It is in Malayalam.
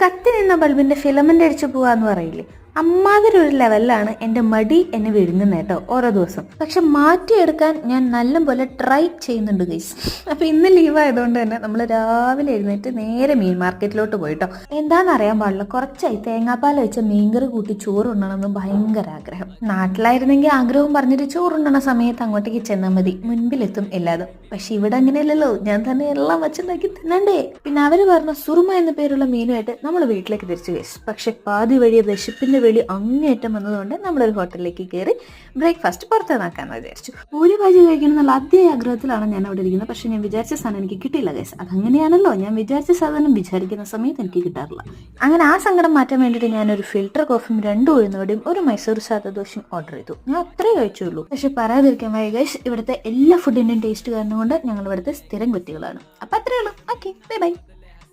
കത്തി നിന്ന ബൾബിന്റെ ഫിലമെന്റ് അടിച്ചു പോവാന്ന് പറയില്ലേ, അമ്മാതിരി ഒരു ലെവലിലാണ് എൻ്റെ മടി എന്നെ വിഴുങ്ങുന്നത് കേട്ടോ ഓരോ ദിവസം. പക്ഷെ മാറ്റിയെടുക്കാൻ ഞാൻ നല്ലപോലെ ട്രൈ ചെയ്യുന്നുണ്ട് ഗൈസ്. അപ്പൊ ഇന്ന് ലീവ് ആയതുകൊണ്ട് തന്നെ നമ്മൾ രാവിലെ എഴുന്നേറ്റ് നേരെ മീൻ മാർക്കറ്റിലോട്ട് പോയിട്ടോ. എന്താണെന്ന് അറിയാൻ പാടില്ല, കുറച്ചായി തേങ്ങാപ്പാൽ വെച്ച മീൻകറി കൂട്ടി ചോറുണ്ടണമെന്ന് ഭയങ്കര ആഗ്രഹം. നാട്ടിലായിരുന്നെങ്കിൽ ആഗ്രഹം പറഞ്ഞിട്ട് ചോറുണ്ടണ സമയത്ത് അങ്ങോട്ടേക്ക് ചെന്നാൽ മതി, മുൻപിലെത്തും എല്ലാതും. പക്ഷെ ഇവിടെ അങ്ങനെയല്ലല്ലോ, ഞാൻ തന്നെ എല്ലാം വെച്ചുണ്ടാക്കി തിന്നണ്ടേ. പിന്നെ അവര് പറഞ്ഞ സുറുമ എന്ന പേരുള്ള മീനുമായിട്ട് നമ്മൾ വീട്ടിലേക്ക് തിരിച്ചു ഗൈസ്. പക്ഷെ പാതി വഴി വിശപ്പിന്റെ വെളി അങ്ങേറ്റം വന്നതുകൊണ്ട് നമ്മളൊരു ഹോട്ടലിലേക്ക് കയറി ബ്രേക്ക്ഫാസ്റ്റ് പുറത്തുനിന്നാക്കാന്ന് വിചാരിച്ചു. പൂരി ഭാജി കഴിക്കണം എന്നുള്ള അതേ ആഗ്രഹത്തിലാണ് ഞാൻ അവിടെ ഇരിക്കുന്നത്. പക്ഷെ ഞാൻ വിചാരിച്ച സാധനം എനിക്ക് കിട്ടിയില്ല ഗൈസ്. അതങ്ങനെയാണല്ലോ, ഞാൻ വിചാരിച്ച സാധനം വിചാരിക്കുന്ന സമയത്ത് എനിക്ക് കിട്ടാറില്ല. അങ്ങനെ ആ സങ്കടം മാറ്റാൻ വേണ്ടിയിട്ട് ഞാനൊരു ഫിൽറ്റർ കോഫിയും 2 ഉഴുന്നുവടയും ഒരു മൈസൂർ സാദാ ദോശയും ഓർഡർ ചെയ്തു. ഞാൻ അത്രേ കഴിച്ചുള്ളൂ. പക്ഷെ പറയാതിരിക്കാൻ വയ്യ ഗൈസ്, ഇവിടുത്തെ എല്ലാ ഫുഡിന്റെയും ടേസ്റ്റ് കാരണം കൊണ്ട് ഞങ്ങൾ ഇവിടുത്തെ സ്ഥിരം കുട്ടികളാണ്. അപ്പൊ അത്രേ ഉള്ളൂ. Okay, bye bye.